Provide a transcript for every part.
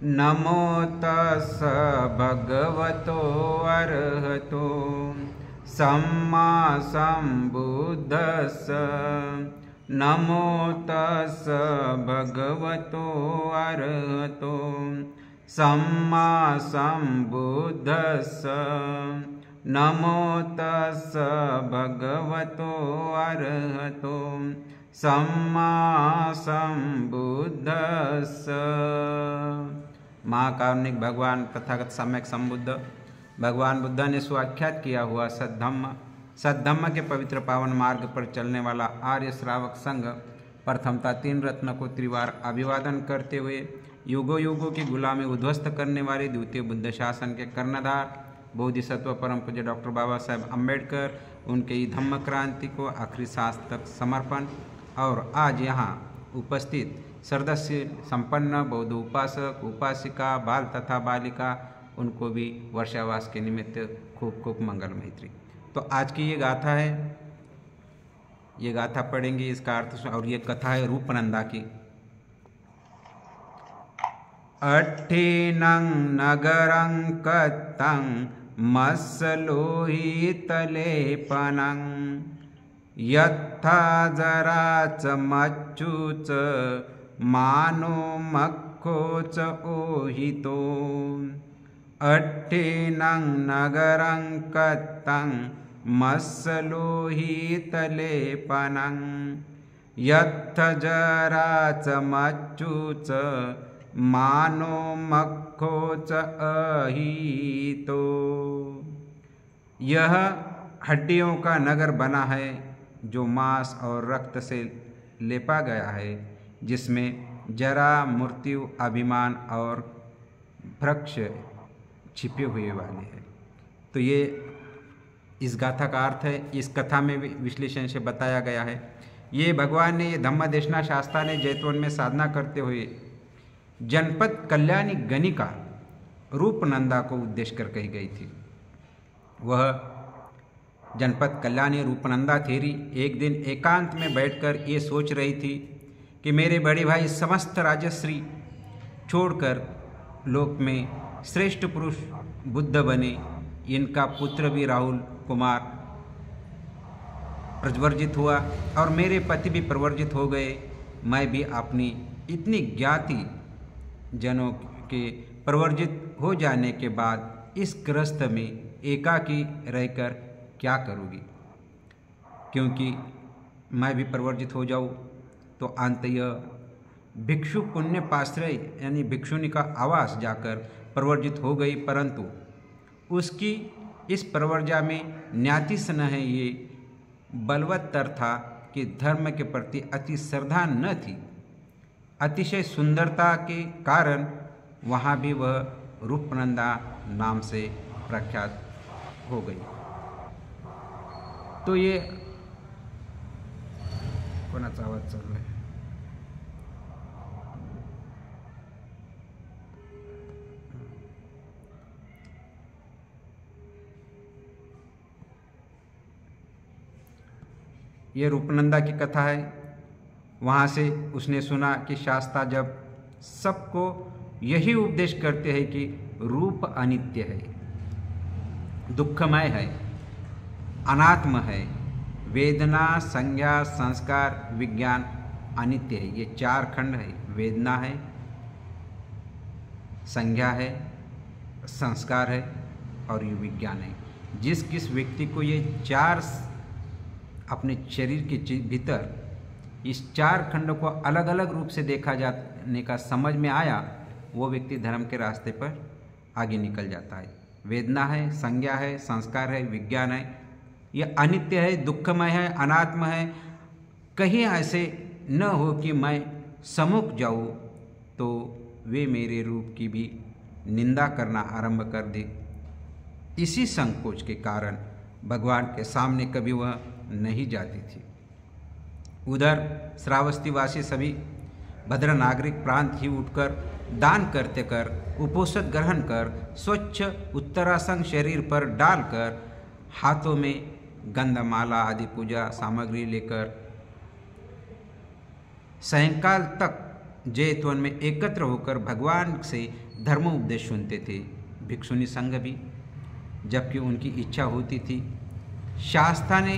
नमो तस् भगवतो अरहतो सम्मा सम्बुद्धस्स। नमो तस् भगवतो अरहतो सम्मा सम्बुद्धस्स। नमो तस् भगवतो अरहतो सम्मा सम्बुद्धस्स। महाकारुणिक भगवान तथागत सम्यक संबुद्ध भगवान बुद्ध ने सुआख्यात किया हुआ सद्धम्म के पवित्र पावन मार्ग पर चलने वाला आर्य श्रावक संघ प्रथमता 3 रत्न को त्रिवार अभिवादन करते हुए युगों युगों की गुलामी उद्ध्वस्त करने वाले द्वितीय बुद्ध शासन के कर्णधार बोधिसत्व परम पूज्य डॉक्टर बाबा साहेब अम्बेडकर, उनके धम्म क्रांति को आखिरी सांस तक समर्पण। और आज यहाँ उपस्थित सदस्य संपन्न बौद्ध उपासक उपासिका बाल तथा बालिका, उनको भी वर्षावास के निमित्त खूब खूब मंगल मैत्री। तो आज की ये गाथा है, ये गाथा पढ़ेंगे, इसका अर्थ। और ये कथा है रूपनंदा की। अट्ठीनं नगरं कत्तं मत्सलोहितलेपनं यथा जरा च मच्चुच मानो मक्खो च ओहितो। अट्ठीनं नगरं कत्तं मत्सलोहितलेपनं यथा जरा च मच्चुच मानो मक्खो च अहितो। यह हड्डियों का नगर बना है जो मांस और रक्त से लेपा गया है, जिसमें जरा मृत्यु अभिमान और भ्रक्ष छिपे हुए वाले हैं। तो ये इस गाथा का अर्थ है। इस कथा में विश्लेषण से बताया गया है। ये भगवान ने, ये धम्मदेशना शास्त्रा ने जैतवन में साधना करते हुए जनपद कल्याणी गणिका रूपनंदा को उद्देश्य कर कही गई थी। वह जनपद कल्याणी रूपनंदा थेरी एक दिन एकांत में बैठकर ये सोच रही थी कि मेरे बड़े भाई समस्त राजश्री छोड़कर लोक में श्रेष्ठ पुरुष बुद्ध बने, इनका पुत्र भी राहुल कुमार प्रवर्जित हुआ और मेरे पति भी प्रवर्जित हो गए। मैं भी अपनी इतनी ज्ञाति जनों के प्रवर्जित हो जाने के बाद इस ग्रस्त में एकाकी रहकर क्या करूँगी, क्योंकि मैं भी प्रवर्जित हो जाऊँ तो अंततः भिक्षु पुण्य पाश्रय यानी भिक्षुनी का आवास जाकर प्रवर्जित हो गई। परंतु उसकी इस प्रवर्जा में न्याति स्नेह ये बलवत्तर था कि धर्म के प्रति अति श्रद्धा न थी। अतिशय सुंदरता के कारण वहाँ भी वह रूपनंदा नाम से प्रख्यात हो गई। तो ये कोणाचा आवाज चालू है? ये रूपनंदा की कथा है। वहाँ से उसने सुना कि शास्त्रा जब सबको यही उपदेश करते हैं कि रूप अनित्य है, दुखमय है, अनात्म है, वेदना संज्ञा संस्कार विज्ञान अनित्य है। ये 4 खंड है। वेदना है, संज्ञा है, संस्कार है और ये विज्ञान है। जिस किस व्यक्ति को ये 4 अपने शरीर के भीतर इस 4 खंडों को अलग अलग रूप से देखा जाने का समझ में आया, वो व्यक्ति धर्म के रास्ते पर आगे निकल जाता है। वेदना है, संज्ञा है, संस्कार है, विज्ञान है। ये अनित्य है, दुखमय है, अनात्म है। कहीं ऐसे न हो कि मैं सम्मुख जाऊँ तो वे मेरे रूप की भी निंदा करना आरंभ कर दे। इसी संकोच के कारण भगवान के सामने कभी वह नहीं जाती थी। उधर श्रावस्तीवासी सभी भद्र नागरिक प्रांत ही उठकर दान करते कर उपोषण ग्रहण कर स्वच्छ उत्तरासन शरीर पर डालकर हाथों में गंधमाला आदि पूजा सामग्री लेकर सायंकाल तक जैतवन में एकत्र होकर भगवान से धर्मोपदेश सुनते थे। भिक्षुणी संघ भी, जबकि उनकी इच्छा होती थी, शास्त्राने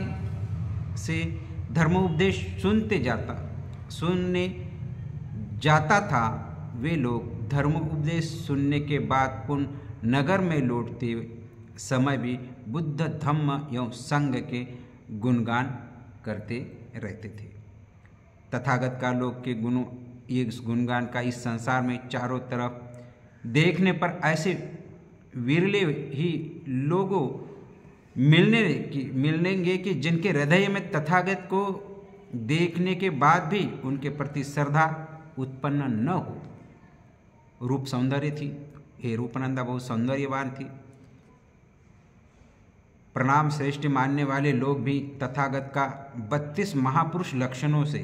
से धर्मोपदेश सुनने जाता था, वे लोग धर्मोपदेश सुनने के बाद पुनः नगर में लौटते समय भी बुद्ध धम्म एवं संघ के गुणगान करते रहते थे। तथागत का लोग के गुणों, इस गुणगान का इस संसार में चारों तरफ देखने पर ऐसे विरले ही लोगों मिलेंगे कि जिनके हृदय में तथागत को देखने के बाद भी उनके प्रति श्रद्धा उत्पन्न न हो। रूप सौंदर्य थी, हे रूपनंदा बहुत सौंदर्यवान थी। प्रणाम श्रेष्ठ मानने वाले लोग भी तथागत का 32 महापुरुष लक्षणों से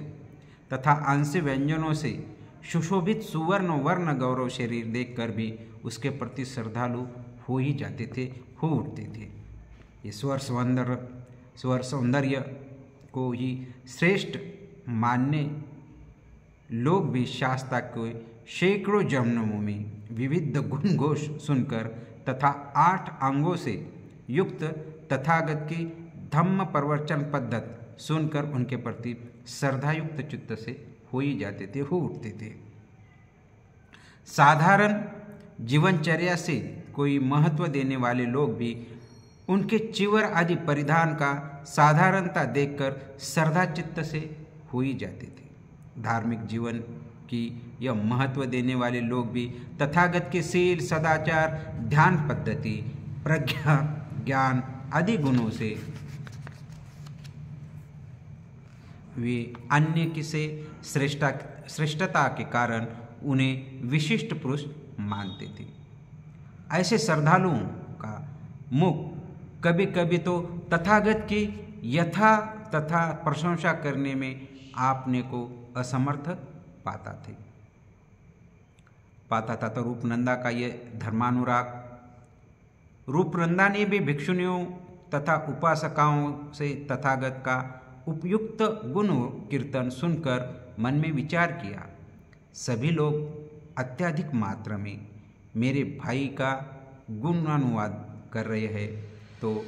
तथा अंश व्यंजनों से सुशोभित सुवर्ण वर्ण गौरव शरीर देखकर भी उसके प्रति श्रद्धालु हो ही जाते थे, हो उठते थे। ये स्वर सौंदर्य को ही श्रेष्ठ मानने लोग भी शास्त्रा के सैकड़ों जन्मों में विविध गुण घोष सुनकर तथा 8 अंगों से युक्त तथागत की धम्म प्रवचन पद्धति सुनकर उनके प्रति श्रद्धायुक्त चित्त से हो ही जाते थे, हो उठते थे। साधारण जीवनचर्या से कोई महत्व देने वाले लोग भी उनके चिवर आदि परिधान का साधारणता देखकर श्रद्धा चित्त से हो ही जाते थे। धार्मिक जीवन की यह महत्व देने वाले लोग भी तथागत के शील, सदाचार, ध्यान पद्धति, प्रज्ञा, ज्ञान आदि गुणों से वे अन्य किसे श्रेष्ठता के कारण उन्हें विशिष्ट पुरुष मानते थे। ऐसे श्रद्धालुओं का मुख कभी कभी तो तथागत की यथा तथा प्रशंसा करने में आपने को असमर्थ पाता था। तो रूपनंदा का ये धर्मानुराग, रूपनंदा ने भी भिक्षुणियों तथा उपासकाओं से तथागत का उपयुक्त गुण कीर्तन सुनकर मन में विचार किया। सभी लोग अत्यधिक मात्रा में मेरे भाई का गुणानुवाद कर रहे हैं, तो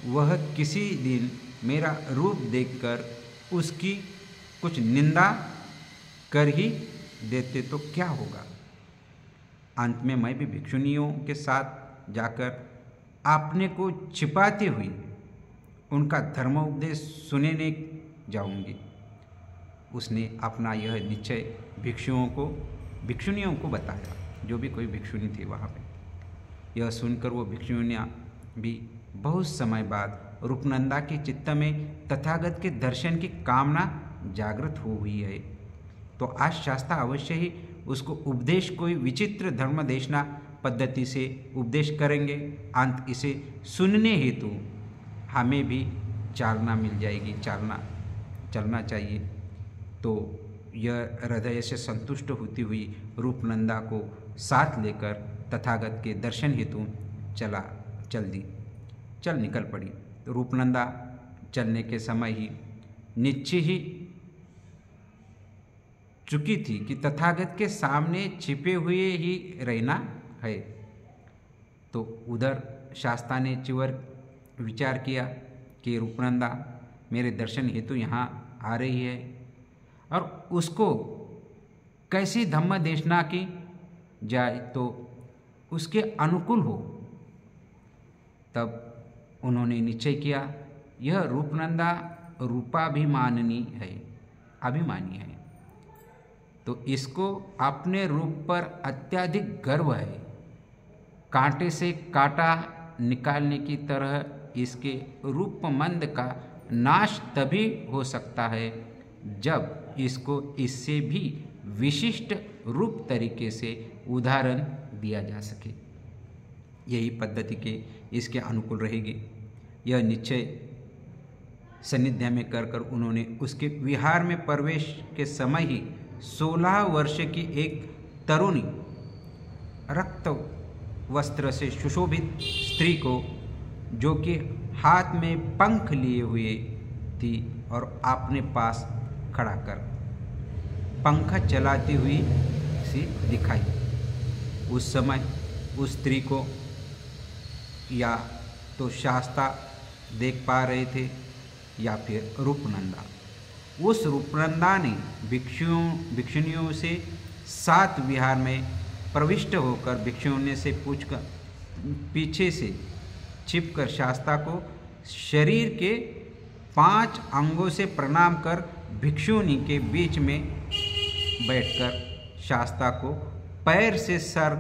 वह किसी दिन मेरा रूप देखकर उसकी कुछ निंदा कर ही देते तो क्या होगा। अंत में मैं भी भिक्षुणियों के साथ जाकर अपने को छिपाते हुए उनका धर्मोपदेश सुनने जाऊंगी। उसने अपना यह निश्चय भिक्षुणियों को बताया, जो भी कोई भिक्षुणी थी वहाँ पे। यह सुनकर वो भिक्षुणियाँ भी बहुत समय बाद रूपनंदा के चित्त में तथागत के दर्शन की कामना जागृत हो हुई है। तो आज शास्त्रा अवश्य ही उसको उपदेश कोई विचित्र धर्म देशना पद्धति से उपदेश करेंगे। अंत इसे सुनने हेतु हमें भी चालना मिल जाएगी, चलना चाहिए। तो यह हृदय से संतुष्ट होती हुई रूपनंदा को साथ लेकर तथागत के दर्शन हेतु चल निकल पड़ी। तो रूपनंदा चलने के समय ही निश्चय ही चुकी थी कि तथागत के सामने छिपे हुए ही रहना है। तो उधर शास्त्रा ने चिवर विचार किया कि रूपनंदा मेरे दर्शन हेतु यहाँ आ रही है और उसको कैसी धम्म देशना की जाए तो उसके अनुकूल हो। तब उन्होंने निश्चय किया, यह रूपनंदा रूपाभिमानी है, अभिमानी है, तो इसको अपने रूप पर अत्यधिक गर्व है। कांटे से कांटा निकालने की तरह इसके रूपमंद का नाश तभी हो सकता है जब इसको इससे भी विशिष्ट रूप तरीके से उदाहरण दिया जा सके। यही पद्धति के इसके अनुकूल रहेगी। यह निश्चय सानिध्य में कर उन्होंने उसके विहार में प्रवेश के समय ही 16 वर्ष की एक तरुणी रक्त वस्त्र से सुशोभित स्त्री को, जो कि हाथ में पंख लिए हुए थी, और अपने पास खड़ा कर पंखा चलाती हुई सी दिखाई। उस समय उस स्त्री को या तो शास्ता देख पा रहे थे या फिर रूपनंदा। उस रूपनंदा ने भिक्षुणियों से 7 विहार में प्रविष्ट होकर भिक्षुणी से पूछकर पीछे से छिपकर शास्ता को शरीर के 5 अंगों से प्रणाम कर भिक्षुणी के बीच में बैठकर शास्ता को पैर से सर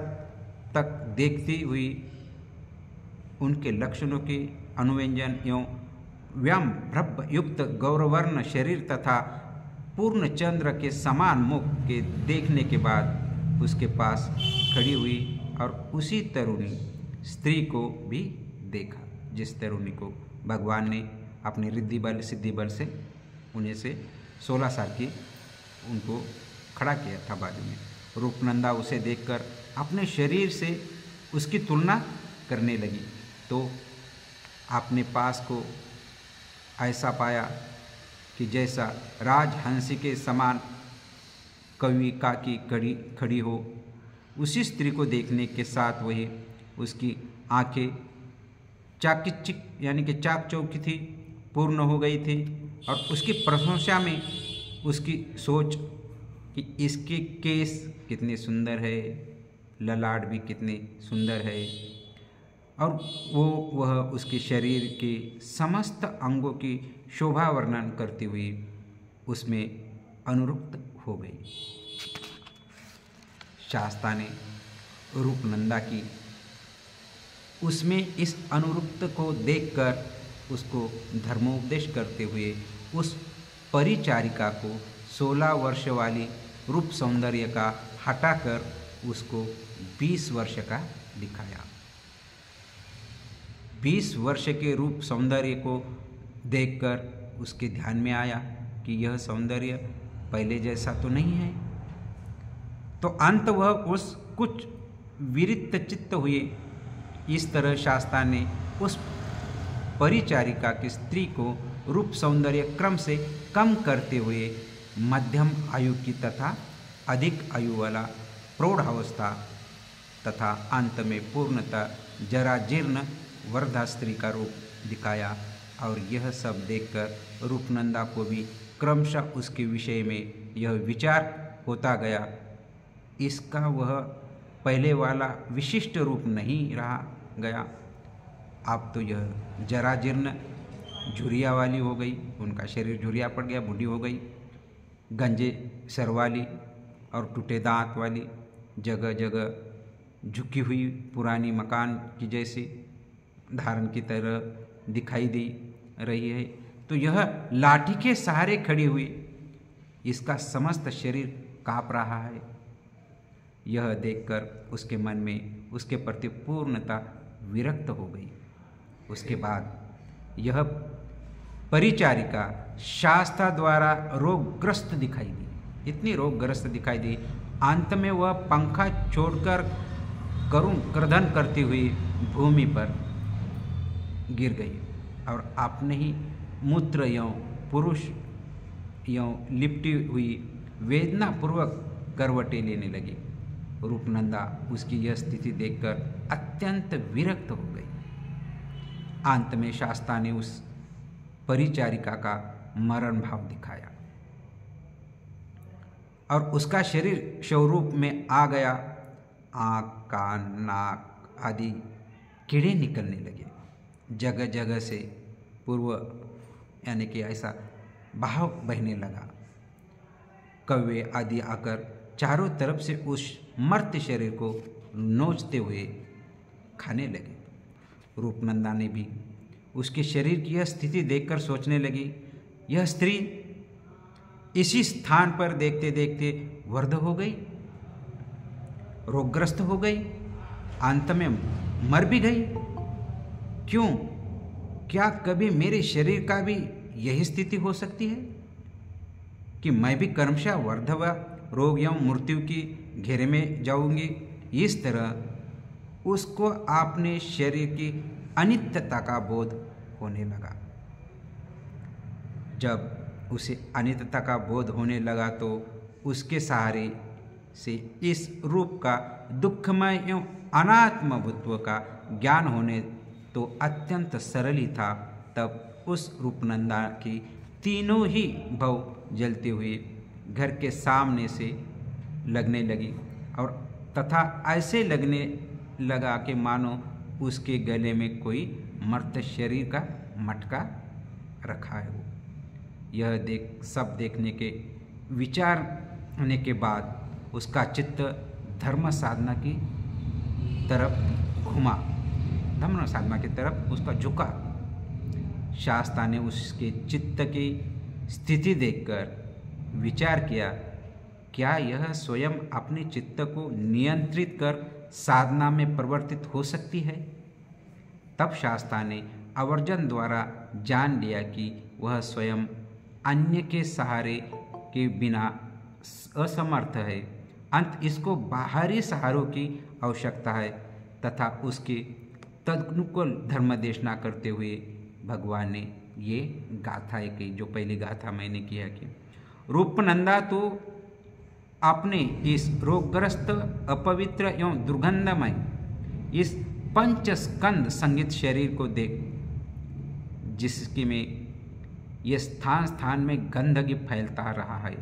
तक देखती हुई उनके लक्षणों के अनुव्यंजन एवं व्याम भ्रभ युक्त गौरवर्ण शरीर तथा पूर्ण चंद्र के समान मुख के देखने के बाद उसके पास खड़ी हुई और उसी तरुणी स्त्री को भी देखा जिस तरुणी को भगवान ने अपने रिद्धि बल सिद्धि बल से उन्हें से 16 साल की उनको खड़ा किया था बाजू में। रूपनंदा उसे देखकर अपने शरीर से उसकी तुलना करने लगी तो अपने पास को ऐसा पाया कि जैसा राजहंसी के समान कविका की खड़ी हो। उसी स्त्री को देखने के साथ वही उसकी आंखें चाकचिक यानी कि चाक चौकी थी, पूर्ण हो गई थी और उसकी प्रशंसा में उसकी सोच कि इसके केस कितने सुंदर है, ललाट भी कितने सुंदर है और वह उसके शरीर के समस्त अंगों की शोभा वर्णन करती हुई उसमें अनुरक्त हो गई। शास्ता ने रूपनंदा की उसमें इस अनुरुक्त को देखकर उसको धर्मोपदेश करते हुए उस परिचारिका को 16 वर्ष वाली रूप सौंदर्य का हटाकर उसको 20 वर्ष का दिखाया। 20 वर्ष के रूप सौंदर्य को देखकर उसके ध्यान में आया कि यह सौंदर्य पहले जैसा तो नहीं है। तो अंत वह उस कुछ विरिक्त चित्त हुए। इस तरह शास्ता ने उस परिचारिका की स्त्री को रूप सौंदर्य क्रम से कम करते हुए मध्यम आयु की तथा अधिक आयु वाला प्रौढ़ावस्था तथा अंत में पूर्णतः जरा जीर्ण वृद्धा स्त्री का रूप दिखाया। और यह सब देखकर रूपनंदा को भी क्रमशः उसके विषय में यह विचार होता गया, इसका वह पहले वाला विशिष्ट रूप नहीं रहा गया, अब तो यह जरा जीर्ण झुरिया वाली हो गई, उनका शरीर झुरिया पड़ गया, बूढ़ी हो गई, गंजे सर वाली और टूटे दांत वाली, जगह जगह झुकी हुई पुरानी मकान की जैसी धारण की तरह दिखाई दे रही है। तो यह लाठी के सहारे खड़ी हुई, इसका समस्त शरीर काँप रहा है। यह देखकर उसके मन में उसके प्रति पूर्णता विरक्त हो गई। उसके बाद यह परिचारिका शास्ता द्वारा रोगग्रस्त दिखाई दी, इतनी रोगग्रस्त दिखाई दी, अंत में वह पंखा छोड़कर करुण क्रदन करती हुई भूमि पर गिर गई और अपने ही मूत्र एवं पुरुष एवं लिपटी हुई वेदनापूर्वक करवटें लेने लगी। रूपनंदा उसकी यह स्थिति देखकर अत्यंत विरक्त हो गई। अंत में शास्ता ने उस परिचारिका का मरण भाव दिखाया और उसका शरीर स्वरूप में आ गया। आँख, कान, नाक आदि कीड़े निकलने लगे, जगह जगह से पूर्व यानी कि ऐसा भाव बहने लगा। कौवे आदि आकर चारों तरफ से उस मर्त्य शरीर को नोचते हुए खाने लगे। रूपनंदा ने भी उसके शरीर की यह स्थिति देखकर सोचने लगी, यह स्त्री इसी स्थान पर देखते देखते वृद्ध हो गई, रोगग्रस्त हो गई, अंत में मर भी गई। क्यों? क्या कभी मेरे शरीर का भी यही स्थिति हो सकती है कि मैं भी क्रमशः वृद्ध व रोग एवं मृत्यु की घेरे में जाऊंगी? इस तरह उसको अपने शरीर की अनित्यता का बोध होने लगा। जब उसे अनित्यता का बोध होने लगा तो उसके सहारे से इस रूप का दुखमय एवं अनात्मभूत्व का ज्ञान होने तो अत्यंत सरल ही था। तब उस रूपनंदा की तीनों ही भव जलते हुए घर के सामने से लगने लगी और तथा ऐसे लगने लगा कि मानो उसके गले में कोई मर्त शरीर का मटका रखा है। यह सब देखने के विचारने के बाद उसका चित्त धर्म साधना की तरफ घुमा, धर्म साधना की तरफ उसका झुका। शास्ता ने उसके चित्त की स्थिति देखकर विचार किया, क्या यह स्वयं अपने चित्त को नियंत्रित कर साधना में परिवर्तित हो सकती है? तब शास्ता ने आवर्जन द्वारा जान लिया कि वह स्वयं अन्य के सहारे के बिना असमर्थ है। अंत इसको बाहरी सहारों की आवश्यकता है तथा उसके तदनुकूल धर्मदेशना करते हुए भगवान ने ये गाथा कही, जो पहली गाथा मैंने किया कि रूपनंदा तो अपने इस रोगग्रस्त अपवित्र एवं दुर्गंधमय इस पंचस्कंद संगीत शरीर को देख, जिसके में ये स्थान स्थान में गंदगी फैलता रहा है,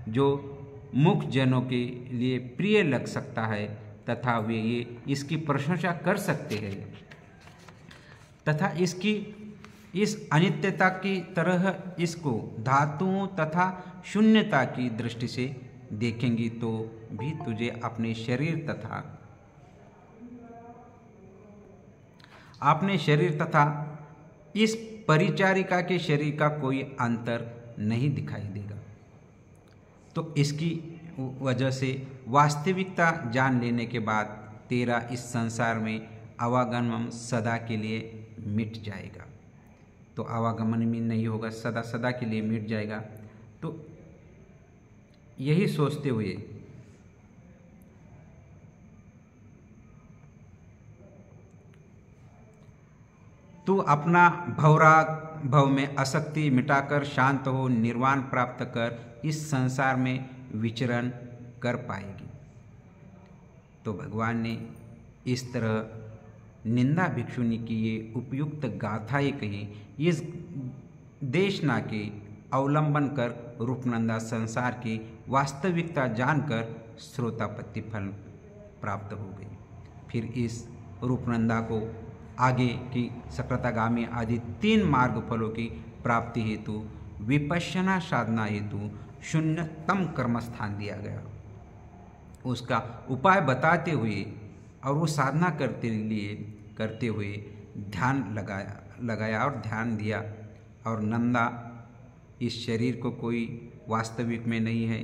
जो मुख जनों के लिए प्रिय लग सकता है तथा वे ये इसकी प्रशंसा कर सकते हैं तथा इसकी इस अनित्यता की तरह इसको धातुओं तथा शून्यता की दृष्टि से देखेंगी तो भी तुझे अपने शरीर तथा इस परिचारिका के शरीर का कोई अंतर नहीं दिखाई देगा। तो इसकी वजह से वास्तविकता जान लेने के बाद तेरा इस संसार में आवागमन सदा के लिए मिट जाएगा। तो आवागमन में नहीं होगा, सदा सदा के लिए मिट जाएगा। तो यही सोचते हुए तू अपना भवराग भव में आसक्ति मिटाकर शांत हो, निर्वाण प्राप्त कर इस संसार में विचरण कर पाएगी। तो भगवान ने इस तरह निंदा भिक्षुनी की ये उपयुक्त गाथाएं कही। इस देशना के अवलंबन कर रूपनंदा संसार की वास्तविकता जानकर श्रोतापत्ति फल प्राप्त हो गई। फिर इस रूपनंदा को आगे की सकृतगामी आदि 3 मार्ग फलों की प्राप्ति हेतु विपश्यना साधना हेतु शून्यतम कर्मस्थान दिया गया। उसका उपाय बताते हुए और वो साधना करते हुए ध्यान लगाया और ध्यान दिया। और नंदा इस शरीर को कोई वास्तविक में नहीं है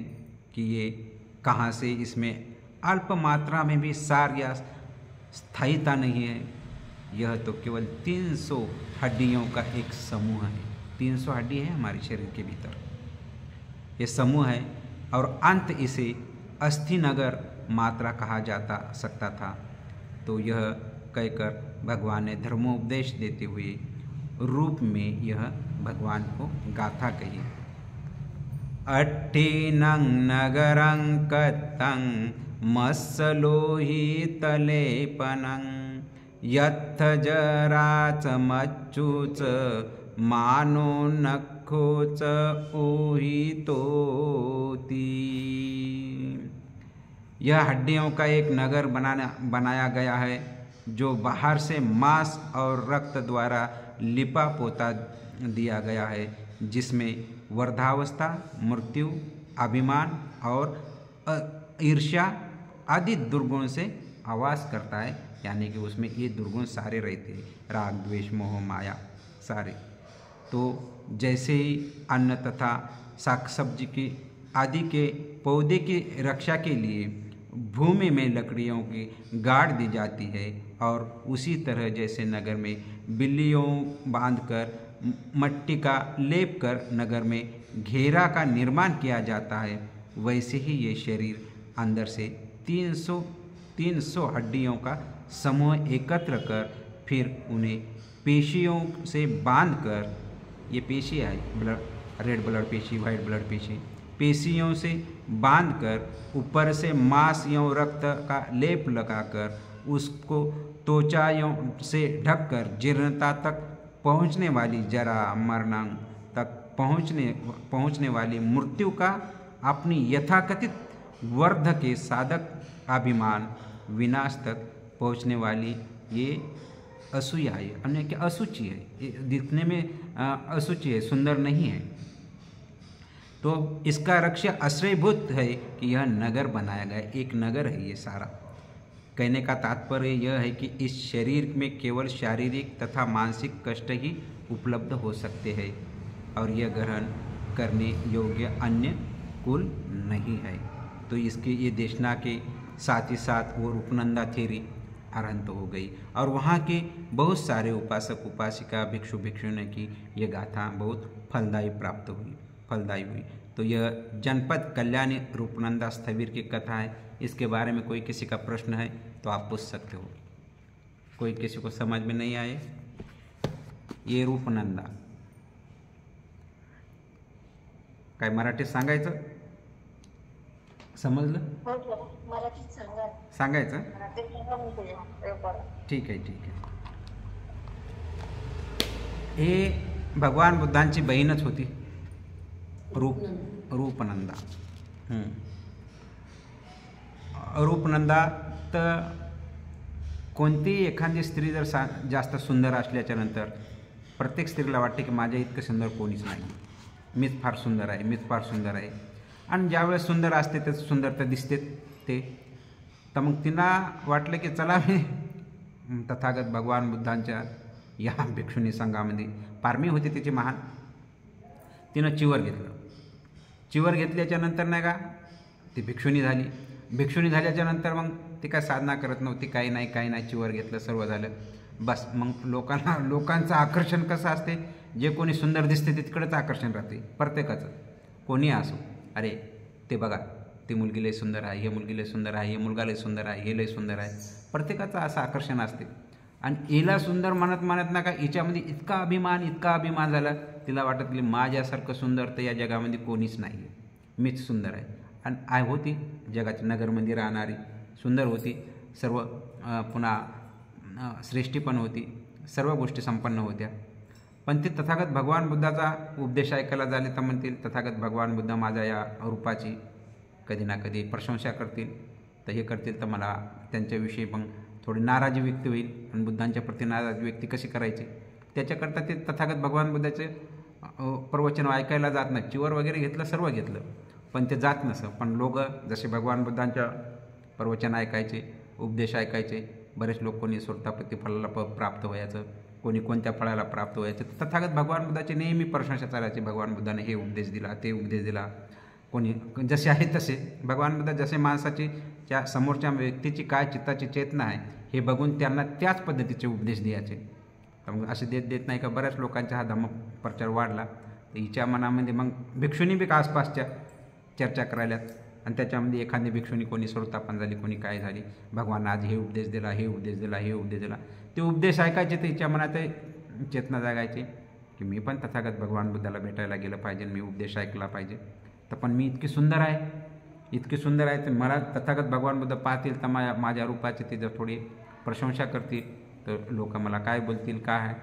कि ये कहाँ से, इसमें अल्प मात्रा में भी सार या स्थायीता नहीं है। यह तो केवल 300 हड्डियों का एक समूह है। 300 हड्डी है हमारे शरीर के भीतर, ये समूह है। और अंत इसे अस्थिनगर मात्रा कहा जाता सकता था। तो यह कहकर भगवान ने धर्मोपदेश देते हुए रूप में यह भगवान को गाथा कही। अट्ठीनं नगरं कत्तं मत्सलोहि तलेपनं यत्थ जराच मच्चुच मानो नखोच ओहितोति। यह हड्डियों का एक नगर बनाया गया है जो बाहर से मांस और रक्त द्वारा लिपा पोता दिया गया है, जिसमें वर्धावस्था, मृत्यु, अभिमान और ईर्ष्या आदि दुर्गुण से आवास करता है। यानी कि उसमें ये दुर्गुण सारे रहते हैं, राग, द्वेष, मोह, माया सारे। तो जैसे ही अन्न तथा शाक सब्जी के आदि के पौधे की रक्षा के लिए भूमि में लकड़ियों की गाड़ दी जाती है, और उसी तरह जैसे नगर में बिल्लियों बांधकर मट्टी का लेप कर नगर में घेरा का निर्माण किया जाता है, वैसे ही ये शरीर अंदर से 300 हड्डियों का समूह एकत्र कर फिर उन्हें पेशियों से बांधकर, ये पेशी है, रेड ब्लड पेशी, वाइट ब्लड पेशी, पेशियों से बांधकर ऊपर से मांस एवं रक्त का लेप लगाकर उसको त्वचा से ढककर जीर्णता तक पहुँचने वाली जरा मरण तक पहुँचने वाली मृत्यु का अपनी यथाकथित वर्ध के साधक अभिमान विनाश तक पहुँचने वाली ये असूया है, अन्य क्या असूचि है, ये दिखने में असूचि है, सुंदर नहीं है। तो इसका लक्ष्य आश्रयभूत है कि यह नगर बनाया गया, एक नगर है ये सारा। कहने का तात्पर्य यह है कि इस शरीर में केवल शारीरिक तथा मानसिक कष्ट ही उपलब्ध हो सकते हैं और यह ग्रहण करने योग्य अन्य कुल नहीं है। तो इसके ये देशना के साथ ही साथ वो रूपनंदा थेरी आरंभ हो गई और वहाँ के बहुत सारे उपासक उपासिका भिक्षु भिक्षुणी की ये गाथा बहुत फलदायी हुई। तो यह जनपद कल्याणी रूपनंदा स्थविर की कथा है। इसके बारे में कोई किसी का प्रश्न है तो आप पूछ सकते हो। कोई किसी को समझ में नहीं आए, ये रूपनंदा काय मराठीत सांगायचं? समजलं? सांगायचं? ठीक आहे ठीक आहे। हे भगवान बुद्धांची बहीणच होती रूपनंदा। रूपनंदा तर कोणतीही एखादी स्त्री जर जास्त सुंदर असल्याच्या नंतर प्रत्येक स्त्रीला वाटते की माझ्या इतकं सुंदर कोणीच नाही, मीच फार सुंदर आहे, मीच फार सुंदर आहे। आणि ज्यावेळेस सुंदर असते ते सुंदरता दिसते ते, तर मग तिला वाटलं की चला मी तथागत भगवान बुद्धांच्या या भिक्षुणी संघामध्ये, पारमी होती तिची महान, तिनं चिवर घेतलं। चिवर घेतल्याच्या नंतर नाही का ती भिक्षुणी झाली। भिक्षुणी झाल्याच्या नंतर मग ती काय साधना करत नव्हती, काही नाही, चिवर घेतलं, सर्व झालं बस। मग लोकांचं आकर्षण कसं असते, जे कोणी सुंदर दिसते तिकडेच आकर्षण राहते प्रत्येकाचं, कोणी असो। अरे ते बघा ती मुलगी लय सुंदर आहे, हे मुलगी लय सुंदर आहे, हे मुलगा लय सुंदर आहे, हे लय सुंदर आहे, प्रत्येकाचं असं आकर्षण असते। आणि हिला सुंदर म्हणत ना का हिच्यामध्ये इतका अभिमान झाला, तिला वाटत की माझ्यासारखं सुंदर तर या जगामध्ये कोणीच नाही आहे, मीच सुंदर आहे। आणि होती जगाच्या नगरमध्ये राहणारी, सुंदर होती, सर्व पुन्हा श्रेष्ठी पण होती, सर्व गोष्टी संपन्न होत्या। पण ते तथागत भगवान बुद्धाचा उपदेश ऐकायला झाले तर म्हणतील तथागत भगवान बुद्ध माझ्या या रूपाची कधी ना कधी प्रशंसा करतील, तर हे करतील तर मला त्यांच्याविषयी पण थोडी नाराजी व्यक्त होईल। आणि बुद्धांच्या प्रती नाराजी व्यक्ती कशी करायची त्याच्याकरता ते तथागत भगवान बुद्धाचे प्रवचन ऐकायला जात नाही। चिवर वगैरे घेतलं, सर्व घेतलं, पण ते जात नसं। पण लोक जसे भगवान बुद्धांच्या प्रवचन ऐकायचे, उपदेश ऐकायचे, बरेच लोक कोणी सोरतापती फळाला प्राप्त व्हायचं, कोणी कोणत्या फळाला प्राप्त व्हायचं। तथागत भगवान बुद्धाची नेहमी प्रशंसा चालायची, भगवान बुद्धाने हे उपदेश दिला, ते उपदेश दिला। कोणी जसे आहे तसे भगवान बुद्ध जसे माणसाची त्या समोरच्या व्यक्तीची काय चित्ताची चेतना आहे हे बघून त्यांना त्याच पद्धतीचे उपदेश द्यायचे। तर मग असे देत नाही का बऱ्याच लोकांचा हा धम्म प्रचार वाढला। तर हिच्या मनामध्ये मग भिक्षुणी बी आसपासच्या चर्चा करायल्यात आणि त्याच्यामध्ये एखादी भिक्षुणी कोणी सोडतापण झाली, कोणी काय झाली, भगवान आज हे उपदेश दिला, हे उपदेश दिला, हे उपदेश दिला, ते उपदेश ऐकायचे, तर हिच्या मनात चेतना जागायची की मी पण तथागत भगवान बुद्धाला भेटायला गेलं पाहिजे, मी उपदेश ऐकला पाहिजे। तर पण मी इतकी सुंदर आहे तर मला तथागत भगवान बुद्ध पाहतील तर माझ्या रूपाची ती जर थोडी प्रशंसा करतील तर लोक मला काय बोलतील काय आहे।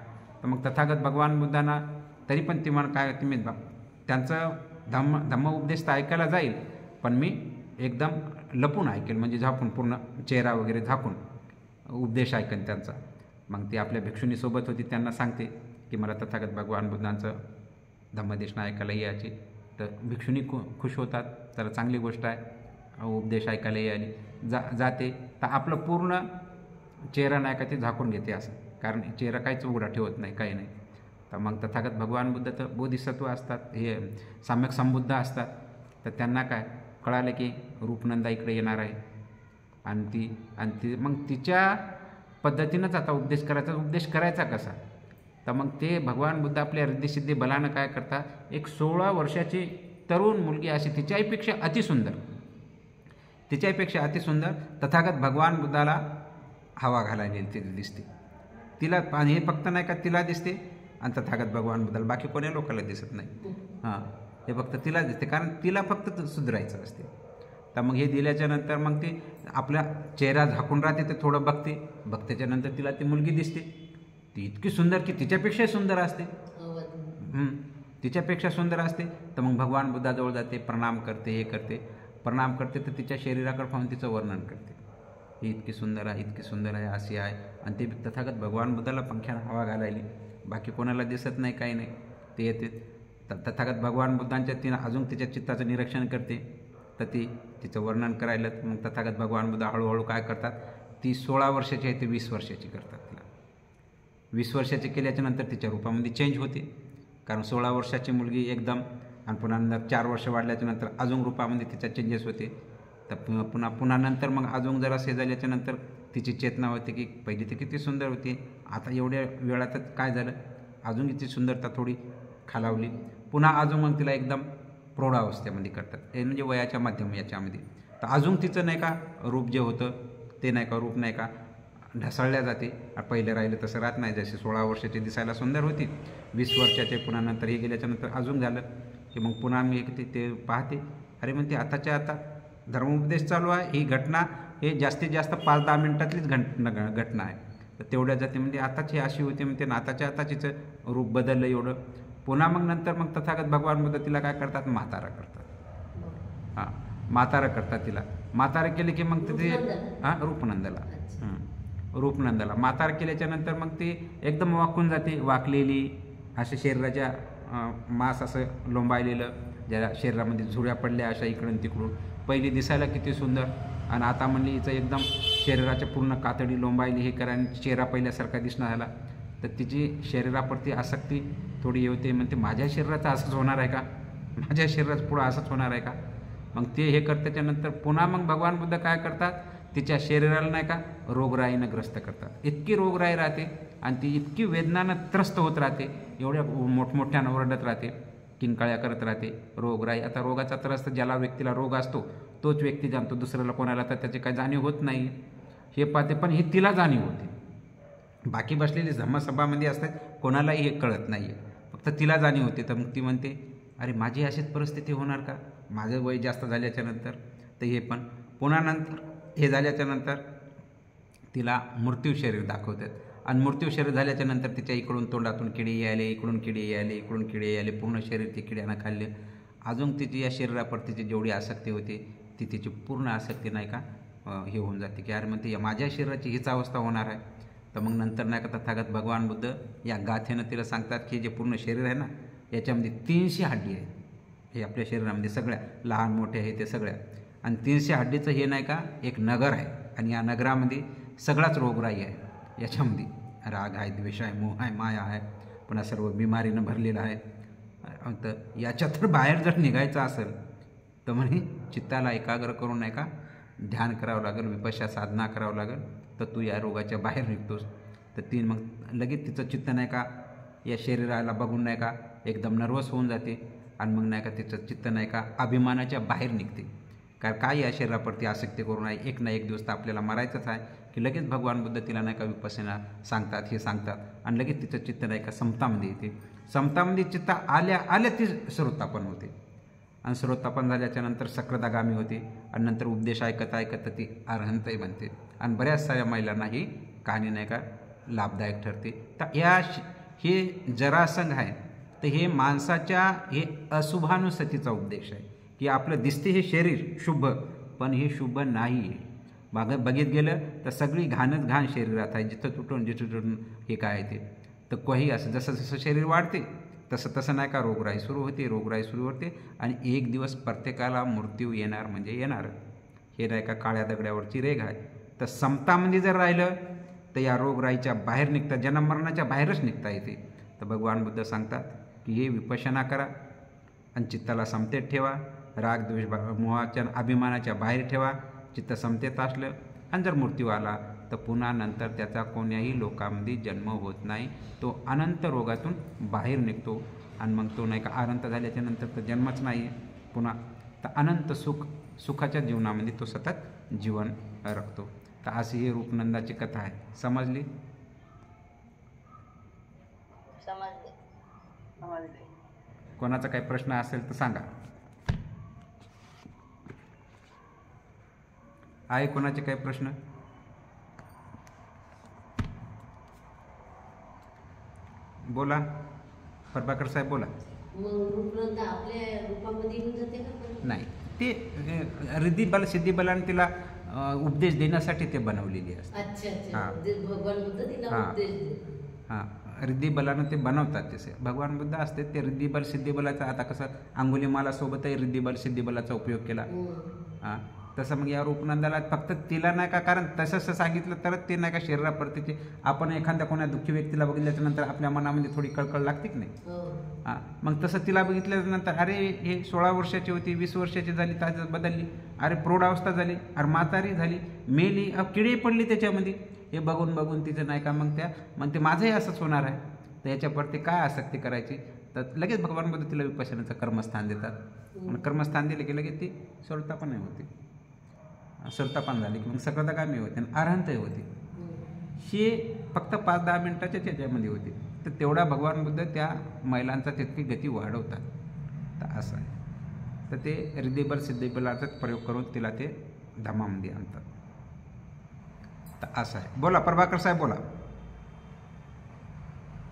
तर मग तथागत भगवान बुद्धांना तरी पण ती मला काय तुम्ही त्यांचं धम्म उपदेश तर ऐकायला जाईल, पण मी एकदम लपून ऐकेल, म्हणजे झाकून, पूर्ण चेहरा वगैरे झाकून उपदेश ऐकेन त्यांचा। मग ती आपल्या भिक्षुणीसोबत होती, त्यांना सांगते की मला तथागत भगवान बुद्धांचं धम्मदेशना ऐकायला यायची। तर भिक्षुणी खुश होतात, तर चांगली गोष्ट आहे, उपदेश ऐकायला यायली जाते। तर आपलं पूर्ण चेहरा नाही का ते झाकून घेते असं, कारण चेहरा काहीच उघडा ठेवत नाही, काही नाही। तर मग तथागत भगवान बुद्ध तर बोधिसत्व असतात, हे सम्यक संबुद्ध असतात। तर त्यांना काय कळालं की रूपनंदा इकडे येणार आहे आणि ती मग तिच्या पद्धतीनंच आता उपदेश करायचा कसा। तर मग ते भगवान बुद्ध आपल्या रिद्धिसिद्धी बलानं काय करतात, एक 16 वर्षाची तरुण मुलगी अशी तिच्यापेक्षा अतिसुंदर तथागत भगवान बुद्धाला हवा घालायला ती दिसते तिला। आणि हे फक्त नाही का तिला दिसते आणि तथागत भगवान बुद्धाला, बाकी कोण्या लोकांना दिसत नाही। हां, हे फक्त तिला दिसते, कारण तिला फक्त सुधारायचं असते. तर मग हे दिल्याच्या नंतर मग ती आपला चेहरा झाकून राहते, ते थोडं बघतेच्या नंतर तिला ती मुलगी दिसते. ती इतकी सुंदर की तिच्यापेक्षाही सुंदर असते, तिच्यापेक्षा सुंदर असते. तर मग भगवान बुद्धाजवळ जाते, प्रणाम करते, हे करते, प्रणाम करते. तर तिच्या शरीराकडे पाहून तिचं वर्णन करते, ही इतकी सुंदर आहे, इतकी सुंदर आहे, अशी आहे. आणि ते तथागत भगवान बुद्धाला पंख्यानं हवा घालायली, बाकी कोणाला दिसत नाही, काही नाही. ते येते तथागत भगवान बुद्धांच्या तिनं अजून तिच्या चित्ताचं निरीक्षण करते. तर तिचं वर्णन करायला मग तथागत भगवान बुद्ध हळूहळू काय करतात, ती 16 वर्षाची आहे ती 20 वर्षाची करतात तिला. 20 वर्षाची केल्याच्या नंतर तिच्या रूपामध्ये चेंज होते, कारण 16 वर्षाची मुलगी एकदम, आणि पुन्हा नंतर 4 वर्ष वाढल्याच्या नंतर अजून रूपामध्ये तिचा चेंजेस होते. तर पुन्हा नंतर मग अजून जरा से झाल्याच्या नंतर तिची चेतना होते की पहिली ती किती सुंदर होती, आता एवढ्या वेळातच काय झालं, अजून तिची सुंदरता थोडी खालावली. पुन्हा अजून मग तिला एकदम प्रौढावस्थेमध्ये करतात, हे म्हणजे वयाच्या माध्यम याच्यामध्ये. तर अजून तिचं नाही का रूप जे होतं ते नाही का रूप नाही का ढासळल्या जाते. पहिलं राहिलं तसं राहत नाही. जसे 16 वर्षाचे दिसायला सुंदर होती, 20 वर्षाचे पुन्हा नंतर हे गेल्याच्यानंतर अजून झालं की मग पुन्हा मी ते पाहते, अरे म्हणते आताच्या आता धर्मोपदेश चालू आहे, ही घटना हे जास्तीत जास्त 5-10 मिनिटातलीच घटना आहे. तर तेवढ्या जाते म्हणजे आताची अशी होती म्हणते ना, आताच्या आता तिचं रूप बदललं एवढं. पुन्हा मग नंतर मग तथागत भगवान बुद्ध तिला काय करतात, म्हातारा करतात. हां, म्हातारा करतात तिला. म्हातारा केले की मग ते रूपनंदाला म्हातारा केल्याच्या नंतर मग ती एकदम वाकून जाते, वाकलेली, अशा शरीराच्या मांस असं लोंबायलेलं, ज्याला शरीरामध्ये झुऱ्या पडल्या अशा इकडून तिकडून. पहिली दिसायला किती सुंदर, आणि आता म्हणली हिचं एकदम शरीराच्या पूर्ण कातडी लोंबायली, हे करा, चेहरा पहिल्यासारखा दिसणार झाला. तर तिची शरीराप्रती आसक्ती थोडी होते, म्हणते माझ्या शरीराचं असंच होणार आहे का, माझ्या शरीराचं पुढं असंच होणार आहे का. मग ते हे करताच्या नंतर पुन्हा मग भगवान बुद्ध काय करतात, तिच्या शरीराला नाही का रोगराईनं ग्रस्त करतात. इतकी रोगराई राहते आणि ती इतकी वेदनानं त्रस्त होत राहते, एवढ्या मोठमोठ्यानं ओरडत राहते, किंकाळ्या करत राहते. रोगराई, आता रोगाचा त्रस्त ज्याला व्यक्तीला रोग असतो तोच व्यक्ती जाणतो, दुसऱ्याला कोणाला तर त्याची काही जाणीव होत नाही, हे पाहते. पण ही तिला जाणीव होते, बाकी बसलेली धम्मसभामध्ये असतात कोणालाही हे कळत नाही आहे, फक्त तिला जाणीव होते. तर मग ती म्हणते, अरे माझी अशीच परिस्थिती होणार का, माझं वय जास्त झाल्याच्या नंतर. तर हे पण पुन्हा नंतर हे झाल्याच्या नंतर तिला मृत्यू शरीर दाखवतात, आणि मृत्यू शरीर झाल्याच्या नंतर तिच्या इकडून तोंडातून किडे यायले, इकडून किडे यायले, इकडून किडे यायले, पूर्ण शरीर ते किड्यानं खाल्ले. अजून तिची या शरीराप्रतीची जेवढी आसक्ती होती ती तिची पूर्ण आसक्ती नाही का हे होऊन जाते की अरे म्हणते माझ्या शरीराची हीच अवस्था होणार आहे. तर मग नंतर नाही का तथागत भगवान बुद्ध या गाथेनं तिला सांगतात की जे पूर्ण शरीर आहे ना, याच्यामध्ये 300 हड्डी आहे, हे आपल्या शरीरामध्ये सगळ्या लहान मोठे आहे ते सगळ्या, आणि 300 हड्डीचं हे नाही का एक नगर आहे, आणि या नगरामध्ये सगळाच रोगराई आहे. याच्यामध्ये राग आहे, द्वेष आहे, मोह आहे, माया आहे, पुन्हा सर्व बिमारीनं भरलेलं आहे. तर याच्या तर बाहेर जर निघायचं असेल तर म्हणे चित्ताला एकाग्र करून नाही का ध्यान करावं लागेल, विपश्या साधना करावं लागेल, तर तू या रोगाच्या बाहेर निघतोस. तर ती मग लगेच तिचं चित्त नाही का या शरीराला बघून नाही का एकदम नर्वस होऊन जाते, आणि मग नाही का तिचं चित्त नाही का अभिमानाच्या बाहेर निघते. कारण काय या शरीराप्रती आसक्ती करून आहे, एक ना एक दिवस तर आपल्याला मरायचंच आहे, की लगेच भगवान बुद्ध तिला नाही का विपश्यना सांगतात, हे सांगतात, आणि लगेच तिचं चित्त नाही का समतामध्ये येते. समतामध्ये चित्त आल्या ती सर्वोत्तापन होते, आणि सर्वोत्तापन झाल्याच्या नंतर सक्रदागामी होते, आणि नंतर उपदेश ऐकत ऐकत ती अर्हंतही बनते. आणि बऱ्याच साऱ्या महिलांना ही कहाणी नाही का लाभदायक ठरते. तर हे जरासंध आहे, तर हे माणसाच्या हे अशुभानुसतीचा उपदेश आहे की आपलं दिसते हे शरीर शुभ, पण हे शुभ नाही आहे. बघित गेलं तर सगळी घाणच घाण शरीरात आहे, जिथं तुटून हे काय आहे ते. तर काही असं जसं जसं शरीर वाढते तसं तसं नाही का रोगराई सुरू होते, आणि एक दिवस प्रत्येकाला मृत्यू येणार म्हणजे येणार. हे नाही का काळ्या दगड्यावरची रेघ आहे. तर समतामध्ये जर राहिलं तर या रोगराईच्या बाहेर निघता, जन्म मरणाच्या बाहेरच निघता येते. तर भगवान बुद्ध सांगतात की हे विपश्यना करा, आणि चित्ताला समतेत ठेवा, राग द्वेष मोहाच्या अभिमानाच्या बाहेर ठेवा. चित्त समतेत असलं आणि जर मृत्यू आला तर पुन्हा नंतर त्याचा कोण्याही लोकांमध्ये जन्म होत नाही, तो अनंत रोगातून बाहेर निघतो, आणि मग तो नाही का अनंत झाल्याच्या नंतर तर जन्मच नाही पुन्हा, तर अनंत सुखाच्या जीवनामध्ये तो सतत जीवन रखतो. तर अशी ही रूपनंदाची कथा आहे. समजली? कोणाचा काही प्रश्न असेल तर सांगा. आहे कोणाचे काही प्रश्न? बोला प्रभाकर साहेब बोला. नाही, ते रिद्धी बल सिद्धी बलाने तिला उपदेश देण्यासाठी ते बनवलेली असते. हां रिद्धी बलानं ते बनवतात. तसे भगवान बुद्ध असते ते रिद्धी बल सिद्धी बलाचा. आता कसं अंगुलीमाला सोबतही रिद्धी बल सिद्धी बलाचा उपयोग केला. हां तसं मग या रूपनंदाला फक्त तिला नाही का, कारण तसं सांगितलं तरच ते नाही का शरीराप्रतीचे. आपण एखाद्या कोणा दुःखी व्यक्तीला बघितल्याच्या नंतर आपल्या मनामध्ये थोडी कळकळ लागते की नाही. हां मग तसं तिला बघितल्यानंतर अरे हे 16 वर्षाची होती, 20 वर्षाची झाली, ताज बदलली, अरे प्रौढावस्था झाली, अरे म्हातारी झाली, मेली, किडे पडली त्याच्यामध्ये. हे बघून बघून तिचं नाही का मग मग ते माझंही असंच होणार आहे. तर याच्यावरती काय आसक्ती करायची. तर लगेच भगवान बुद्ध तिला विपश्यनाचं कर्मस्थान देतात. आणि कर्मस्थान दिले की लगेच ती सोडतापण होती. सोडतापण झाली की मग सकळताकामी होते आणि अरहंतही होती. हे फक्त 5-10 मिनिटाच्याच याच्यामध्ये होती. तर तेवढा भगवान बुद्ध त्या महिलांचा तितकी गती वाढवतात. तर असं आहे. तर ते रिद्धिबल सिद्धिबलाचाच प्रयोग करून तिला ते धामामध्ये आणतात. तर असं आहे. बोला प्रभाकर साहेब बोला.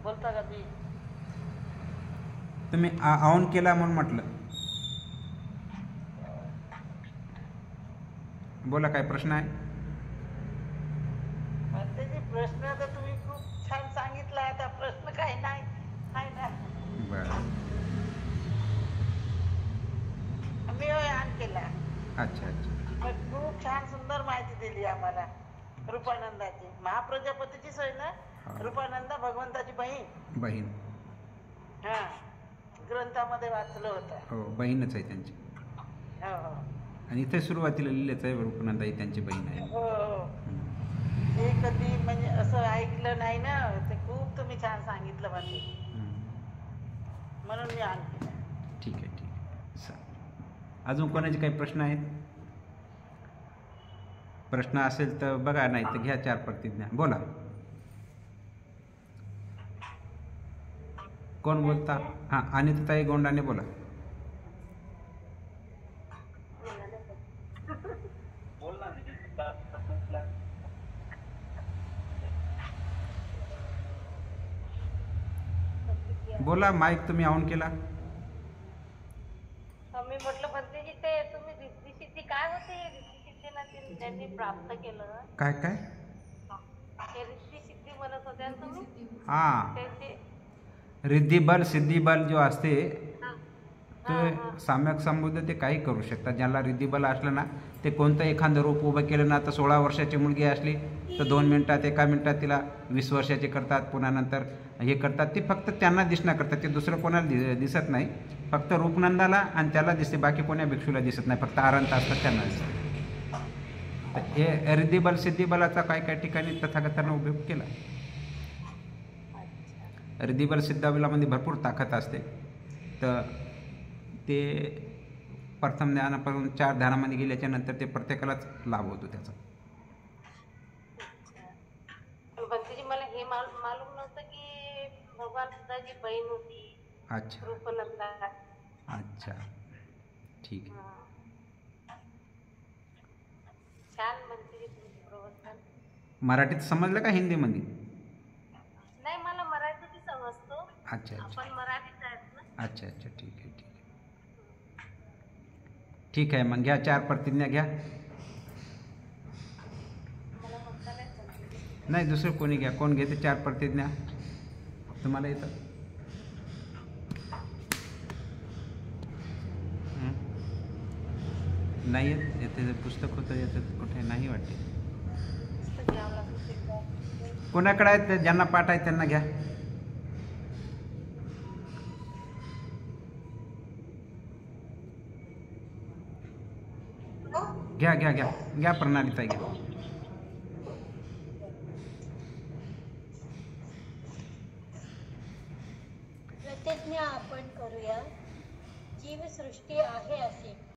बोलता का तुम्ही ऑन केला म्हणून म्हटलं. बोला काय प्रश्न आहे? त्याचे प्रश्न तर तुम्ही खूप छान सांगितला. आता प्रश्न काही नाही आहे ना. बरं मी ऑन केला. अच्छा अच्छा. खूप छान सुंदर माहिती दिली आम्हाला रूपानंदाची. महाप्रजापतीची सोय ना. रूपानंद भगवंताची बहीण. हा ग्रंथामध्ये वाचलं होतं. हो बहीणच आहे त्यांची. हो हो. आणि इथे सुरुवातीला लिहिलेच आहे रूपनंदा ही त्यांची बहीण आहे. हो हो. ते कधी म्हणजे असं ऐकलं नाही ना. ते खूप तुम्ही छान सांगितलं म्हणजे म्हणून मी ऑन केलं. ठीक आहे ठीक आहे. अजून कोणाचे काही प्रश्न आहेत? प्रश्न असेल तर बघा, नाही तर घ्या 4 प्रतिज्ञा. बोला कोण बोलता? हां अनिताताई गोंडाने बोला. बोला माईक तुम्ही ऑन केला. मी म्हटलं भंतेजी ते तुम्ही रिद्धी सिद्धी काय होते? रिद्धी सिद्धी त्यांनी प्राप्त केलं काय काय ते रिद्धी सिद्धी म्हणत होते ना तुम्ही. हां त्यांचे रिद्धिबल सिद्धिबल जो असते ते सम्यक संबुद्ध ते काही करू शकतात. ज्याला रिद्धिबल असलं ना ते कोणतं एखादं रूप उभं केलं ना. तर 16 वर्षाची मुलगी असली तर 2 मिनिटात 1 मिनिटात तिला 20 वर्षाची करतात. पुन्हा नंतर हे करतात. ते फक्त त्यांना दिसणं करतात. ते दुसरं कोणाला दिसत नाही. फक्त रूपनंदाला आणि त्याला दिसते, बाकी कोण्या भिक्षूला दिसत नाही. फक्त अरहंत असतात त्यांना दिसते. तर हे रिद्धिबल सिद्धिबलाचा काही ठिकाणी तथागतांना उपयोग केला. रिद्धिबल सिद्धिबलामध्ये भरपूर ताकद असते. तर ते प्रथम ध्यानापासून 4 ध्यानामध्ये गेल्याच्या नंतर ते प्रत्येकालाच लाभ होतो त्याचा. भंतेजी मला हे मालूम नव्हतं की भगवान बुद्धाची बहीण होती. अच्छा रूपनंदा. अच्छा ठीक आहे. छान भंतेजी तुमची प्रवचन. मराठीत समजलं का हिंदीमध्ये? नाही मला मराठीत समजतो. अच्छा अच्छा आपण मराठीत आहेत ना. अच्छा अच्छा ठीक आहे ठीक आहे. ठीक आहे मग घ्या 4 प्रतिज्ञा घ्या. नाही दुसरं कोणी घ्या. कोण घेते 4 प्रतिज्ञा? तुम्हाला येतं? नाही येत? येते पुस्तक होतं याचं कुठे नाही वाटते. कोणाकडे आहेत ज्यांना पाठ आहे त्यांना घ्या. घ्या घ्या घ्या घ्या प्रणालीताई घ्या. प्रतिज्ञा आपण करूया. जीवसृष्टी आहे असे